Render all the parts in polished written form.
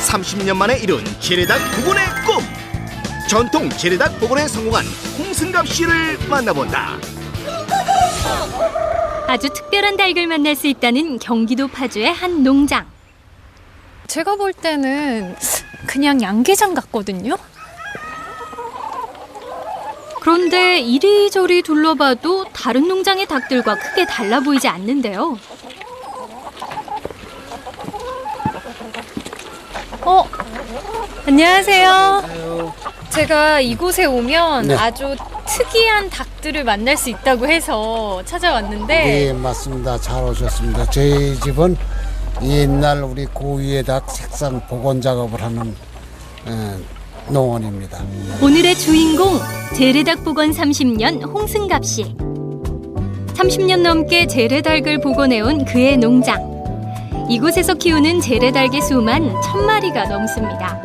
30년 만에 이룬 재래닭 복원의 꿈. 전통 재래닭 복원에 성공한 홍승갑 씨를 만나본다. 아주 특별한 닭을 만날 수 있다는 경기도 파주의 한 농장. 제가 볼 때는 그냥 양계장 같거든요. 그런데 이리저리 둘러봐도 다른 농장의 닭들과 크게 달라 보이지 않는데요. 안녕하세요. 제가 이곳에 오면 네. 아주 특이한 닭들을 만날 수 있다고 해서 찾아왔는데 네, 맞습니다. 잘 오셨습니다. 저희 집은 옛날 우리 고유의 닭 색상 복원 작업을 하는 농원입니다. 오늘의 주인공 재래닭 복원 30년 홍승갑 씨. 30년 넘게 재래닭을 복원해온 그의 농장. 이곳에서 키우는 재래닭의 수만 1000마리가 넘습니다.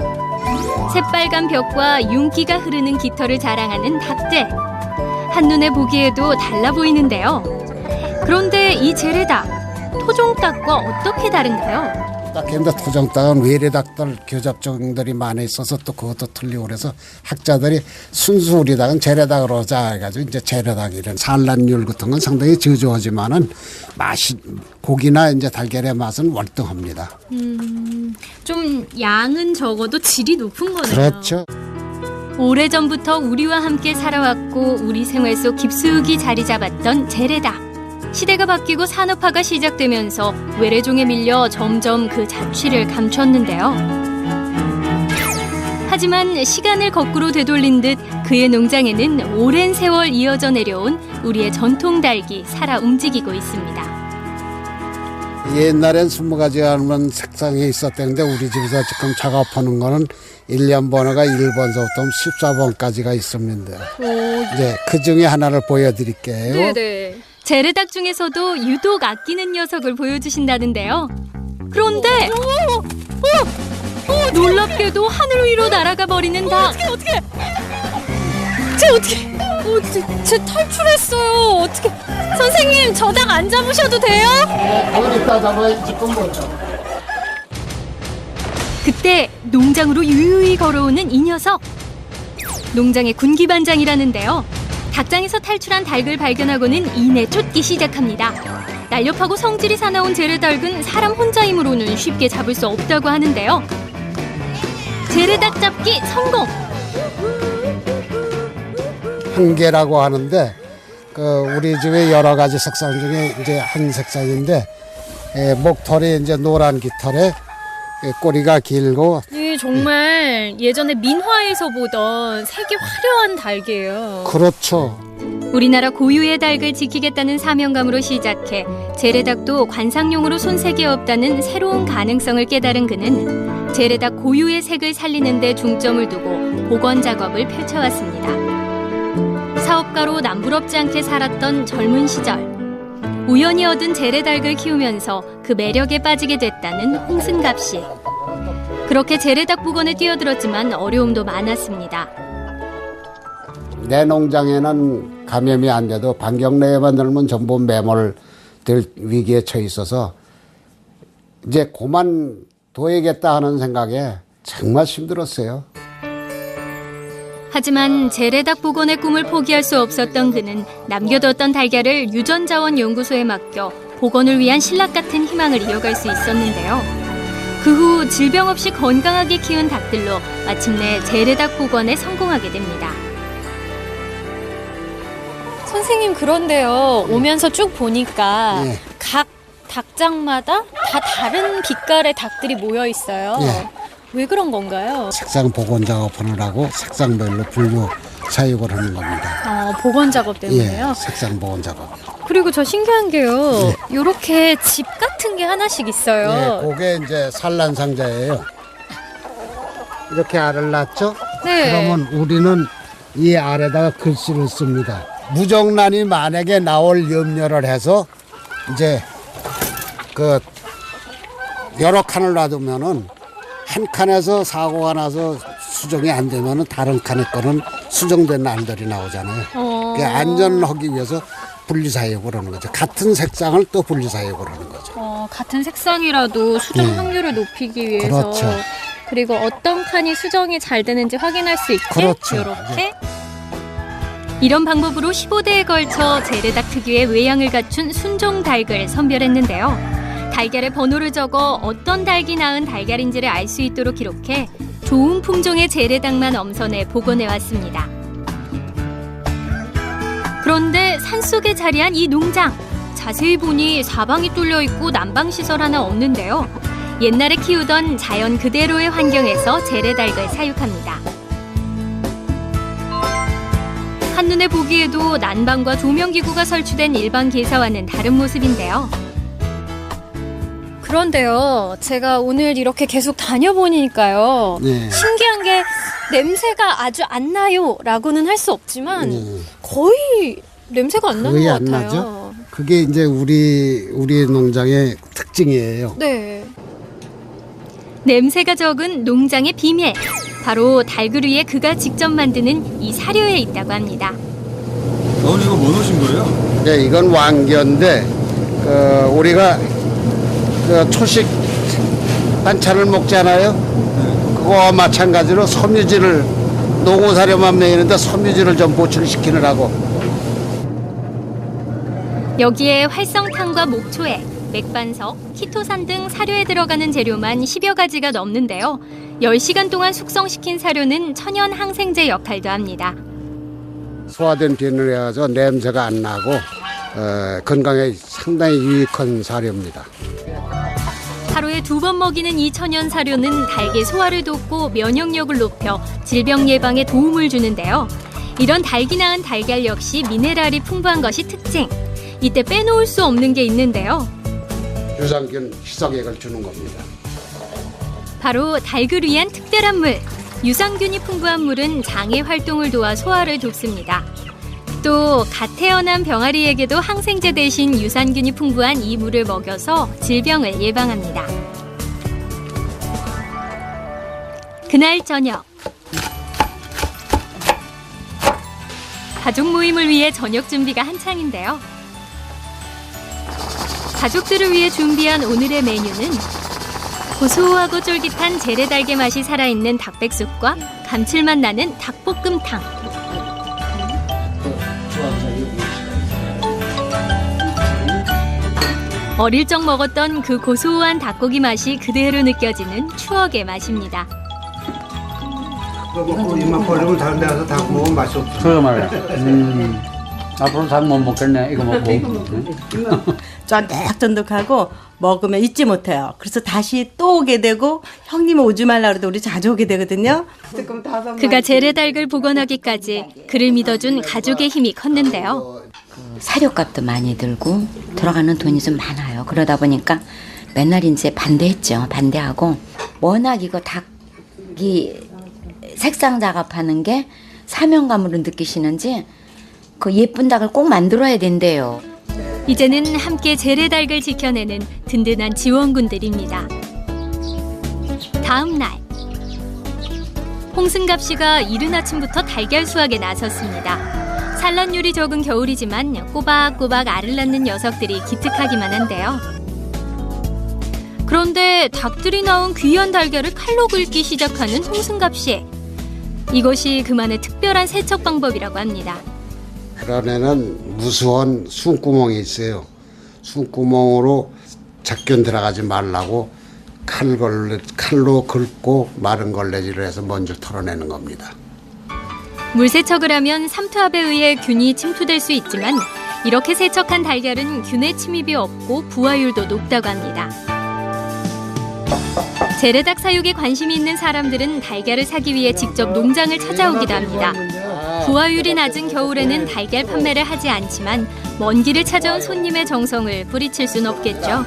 새빨간 벽과 윤기가 흐르는 깃털을 자랑하는 닭들. 한눈에 보기에도 달라 보이는데요. 그런데 이 재래닭, 토종닭과 어떻게 다른가요? 닭인데 토종닭은 외래닭들 교잡종들이 많이 있어서 또 그것도 틀리고 그래서 학자들이 순수 우리 닭은 재래닭으로 해가지고 이제 재래닭이런 산란율 같은 건 상당히 저조하지만은 맛이 고기나 이제 달걀의 맛은 월등합니다. 좀 양은 적어도 질이 높은 거네요. 그렇죠. 오래전부터 우리와 함께 살아왔고 우리 생활 속 깊숙이 자리 잡았던 재래닭. 시대가 바뀌고 산업화가 시작되면서 외래종에 밀려 점점 그 자취를 감췄는데요. 하지만 시간을 거꾸로 되돌린 듯 그의 농장에는 오랜 세월 이어져 내려온 우리의 전통 닭이 살아 움직이고 있습니다. 옛날엔 20가지 하는 색상이 있었다는데 우리 집에서 지금 작업하는 거는 1년 번호가 1번서부터 14번까지가 있습니다. 이제 그 중에 하나를 보여드릴게요. 네네. 재래닭 중에서도 유독 아끼는 녀석을 보여주신다는데요. 그런데 놀랍게도 하늘 위로 날아가 버리는 닭. 제 탈출했어요. 어떻게? 선생님, 저 닭 안 잡으셔도 돼요? 이따 잡아야지 지금 뭐죠? 그때 농장으로 유유히 걸어오는 이 녀석. 농장의 군기반장이라는데요. 닭장에서 탈출한 닭을 발견하고는 이내 쫓기 시작합니다. 날렵하고 성질이 사나운 재래닭은 사람 혼자이므로는 쉽게 잡을 수 없다고 하는데요. 재래닭 잡기 성공! 한계라고 하는데 우리 집에 여러 가지 색상 중에 이제 한 색상인데 목털이 이제 노란 깃털에 꼬리가 길고 이 정말 예전에 민화에서 보던 색이 화려한 닭이에요. 그렇죠. 우리나라 고유의 닭을 지키겠다는 사명감으로 시작해 재래닭도 관상용으로 손색이 없다는 새로운 가능성을 깨달은 그는 재래닭 고유의 색을 살리는 데 중점을 두고 복원 작업을 펼쳐왔습니다. 사업가로 남부럽지 않게 살았던 젊은 시절 우연히 얻은 재래닭을 키우면서 그 매력에 빠지게 됐다는 홍승갑 씨. 그렇게 재래닭 복원에 뛰어들었지만 어려움도 많았습니다. 내 농장에는 감염이 안 돼도 반경 내에만 들면 전부 매몰될 위기에 처해 있어서 이제 그만둬야겠다 하는 생각에 정말 힘들었어요. 하지만 재래닭 복원의 꿈을 포기할 수 없었던 그는 남겨뒀던 달걀을 유전자원연구소에 맡겨 복원을 위한 신락 같은 희망을 이어갈 수 있었는데요. 그 후 질병 없이 건강하게 키운 닭들로 마침내 재래닭 복원에 성공하게 됩니다. 선생님, 그런데요. 오면서 쭉 보니까 네. 각 닭장마다 다 다른 빛깔의 닭들이 모여 있어요. 네. 왜 그런 건가요? 색상 복원 작업하느라고 색상별로 분류 사육을 하는 겁니다. 복원 작업 때문에요? 예, 색상 복원 작업. 그리고 저 신기한 게요. 요렇게 집 같은 게 하나씩 있어요. 예, 그게 이제 산란 상자예요. 이렇게 알을 낳죠? 네. 그러면 우리는 이 알에다가 글씨를 씁니다. 무정란이 만약에 나올 염려를 해서 이제 그 여러 칸을 놔두면은 한 칸에서 사고가 나서 수정이 안 되면은 다른 칸에 거는 수정된 알들이 나오잖아요. 그게 안전하기 위해서 분리사육을 하는 거죠. 같은 색상을 또 분리사육을 하는 거죠. 같은 색상이라도 수정 확률을 높이기 위해서 그렇죠. 그리고 어떤 칸이 수정이 잘 되는지 확인할 수 있게 그렇죠. 이렇게 이런 방법으로 15대에 걸쳐 재래닭 특유의 외양을 갖춘 순종 닭을 선별했는데요. 달걀에 번호를 적어 어떤 닭이 낳은 달걀인지를 알 수 있도록 기록해 좋은 품종의 재래닭만 엄선해 복원해 왔습니다. 그런데 산속에 자리한 이 농장, 자세히 보니 사방이 뚫려 있고 난방 시설 하나 없는데요. 옛날에 키우던 자연 그대로의 환경에서 재래닭을 사육합니다. 한눈에 보기에도 난방과 조명기구가 설치된 일반 개사와는 다른 모습인데요. 그런데요, 제가 오늘 이렇게 계속 다녀보니까요. 네. 신기한 게 냄새가 아주 안 나요 라고는 할 수 없지만 거의 냄새가 안 나는 거의 것 안 같아요. 나죠? 그게 이제 우리 농장의 특징이에요. 네. 냄새가 적은 농장의 비밀. 바로 닭을 위해 그가 직접 만드는 이 사료에 있다고 합니다. 어머니 이거 뭐 넣으신 거예요? 네, 이건 왕겨인데 우리가 초식 반찬을 먹잖아요. 그거와 마찬가지로 섬유질을 농어사료만 먹이는데 섬유질을 좀 보충시키느라고. 여기에 활성탄과 목초액, 맥반석, 키토산 등 사료에 들어가는 재료만 10여 가지가 넘는데요. 10시간 동안 숙성시킨 사료는 천연 항생제 역할도 합니다. 소화된 비누를 해서 냄새가 안 나고 건강에 상당히 유익한 사료입니다. 하루에 2번 먹이는 이 천연 사료는 닭의 소화를 돕고 면역력을 높여 질병 예방에 도움을 주는데요. 이런 닭이 낳은 달걀 역시 미네랄이 풍부한 것이 특징. 이때 빼놓을 수 없는 게 있는데요. 유산균 희석액을 주는 겁니다. 바로 닭을 위한 특별한 물. 유산균이 풍부한 물은 장의 활동을 도와 소화를 돕습니다. 또 갓 태어난 병아리에게도 항생제 대신 유산균이 풍부한 이 물을 먹여서 질병을 예방합니다. 그날 저녁. 가족 모임을 위해 저녁 준비가 한창인데요. 가족들을 위해 준비한 오늘의 메뉴는 고소하고 쫄깃한 재래닭의 맛이 살아있는 닭백숙과 감칠맛 나는 닭볶음탕. 어릴 적 먹었던 그 고소한 닭고기 맛이 그대로 느껴지는 추억의 맛입니다. 그거 먹고 입만 벌리고 다른 데 가서 닭 먹으면 맛이 없어. 그러게 말이야. 앞으로 닭 못 먹겠네. 이거 먹고. 쫀득쫀득하고 먹으면 잊지 못해요. 그래서 다시 또 오게 되고 형님은 오지 말라 그래도 우리 자주 오게 되거든요. 그가 재래닭을 복원하기까지 그를 믿어준 가족의 힘이 컸는데요. 사료값도 많이 들고 들어가는 돈이 좀 많아요. 그러다 보니까 맨날 이제 반대하고 워낙 이거 닭이 색상 작업하는 게 사명감으로 느끼시는지 그 예쁜 닭을 꼭 만들어야 된대요. 이제는 함께 재래닭을 지켜내는 든든한 지원군들입니다. 다음 날, 홍승갑 씨가 이른 아침부터 달걀 수확에 나섰습니다. 산란율이 적은 겨울이지만 꼬박꼬박 알을 낳는 녀석들이 기특하기만 한데요. 그런데 닭들이 낳은 귀한 달걀을 칼로 긁기 시작하는 홍승갑 씨. 이것이 그만의 특별한 세척 방법이라고 합니다. 그런 애는 무수한 숨구멍이 있어요. 숨구멍으로 작균 들어가지 말라고 칼로 긁고 마른 걸레질을 해서 먼저 털어내는 겁니다. 물세척을 하면 삼투압에 의해 균이 침투될 수 있지만 이렇게 세척한 달걀은 균의 침입이 없고 부화율도 높다고 합니다. 재래닭 사육에 관심이 있는 사람들은 달걀을 사기 위해 직접 농장을 찾아오기도 합니다. 부화율이 낮은 겨울에는 달걀 판매를 하지 않지만 먼 길을 찾아온 손님의 정성을 뿌리칠 순 없겠죠.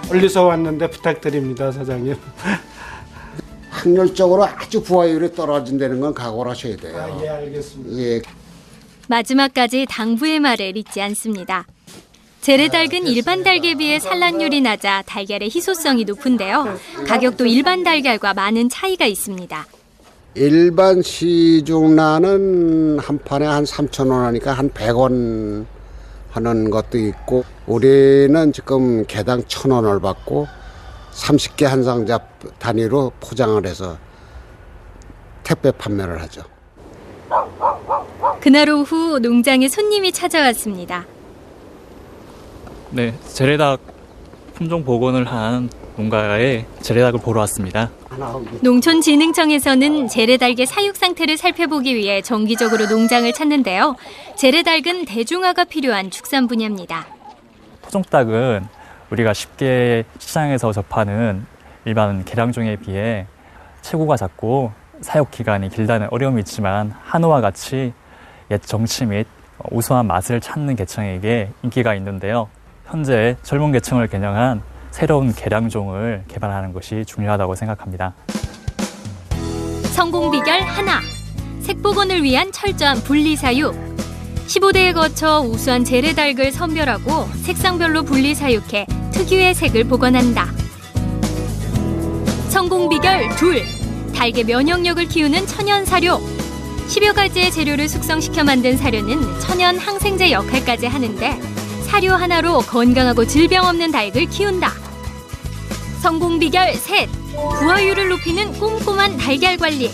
멀리서 왔는데 부탁드립니다, 사장님. 확률적으로 아주 부화율이 떨어진다는 건 각오를 하셔야 돼요. 예, 알겠습니다. 예. 마지막까지 당부의 말을 잊지 않습니다. 재래닭은 일반 닭에 비해 산란율이 낮아 달걀의 희소성이 높은데요. 가격도 일반 달걀과 많은 차이가 있습니다. 일반 시중란은 한 판에 한 3,000원 하니까 한 100원 하는 것도 있고, 우리는 지금 개당 1,000원을 받고 30개 한 상자 단위로 포장을 해서 택배 판매를 하죠. 그날 오후 농장에 손님이 찾아왔습니다. 네, 재래닭 품종 복원을 한 농가에 재래닭을 보러 왔습니다. 농촌진흥청에서는 재래닭의 사육 상태를 살펴보기 위해 정기적으로 농장을 찾는데요. 재래닭은 대중화가 필요한 축산 분야입니다. 토종닭은 우리가 쉽게 시장에서 접하는 일반 개량종에 비해 체구가 작고 사육 기간이 길다는 어려움이 있지만 한우와 같이 옛 정치 및 우수한 맛을 찾는 계층에게 인기가 있는데요. 현재 젊은 계층을 겨냥한 새로운 개량종을 개발하는 것이 중요하다고 생각합니다. 성공 비결 하나, 색복원을 위한 철저한 분리사육. 15대에 거쳐 우수한 재래닭을 선별하고 색상별로 분리사육해 특유의 색을 복원한다. 성공 비결 둘, 닭의 면역력을 키우는 천연 사료. 10여 가지의 재료를 숙성시켜 만든 사료는 천연 항생제 역할까지 하는데 사료 하나로 건강하고 질병 없는 닭을 키운다. 성공 비결 셋, 부화율을 높이는 꼼꼼한 달걀 관리.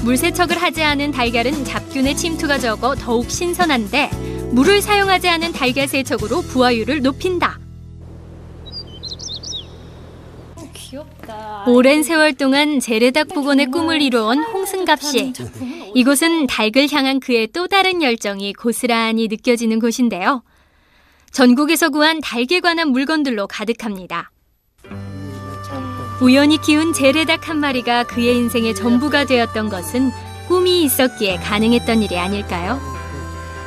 물세척을 하지 않은 달걀은 잡균의 침투가 적어 더욱 신선한데 물을 사용하지 않은 달걀 세척으로 부화율을 높인다. 귀엽다. 오랜 세월 동안 재래닭 복원의 꿈을 이루어온 홍승갑 씨. 이곳은 닭을 향한 그의 또 다른 열정이 고스란히 느껴지는 곳인데요. 전국에서 구한 닭에 관한 물건들로 가득합니다. 우연히 키운 재래닭 한 마리가 그의 인생의 전부가 되었던 것은 꿈이 있었기에 가능했던 일이 아닐까요?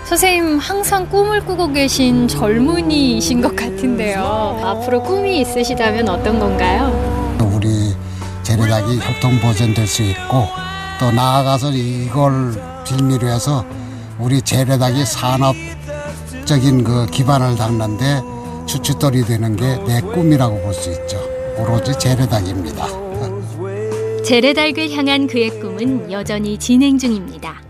선생님 항상 꿈을 꾸고 계신 젊은이이신 것 같은데요. 앞으로 꿈이 있으시다면 어떤 건가요? 우리 재래닭이 협동 보존될 수 있고 또 나아가서 이걸 빌미로 해서 우리 재래닭이 산업적인 그 기반을 닦는데 주춧돌이 되는 게 내 꿈이라고 볼 수 있죠. 오로지 재래닭입니다. 재래닭을 향한 그의 꿈은 여전히 진행 중입니다.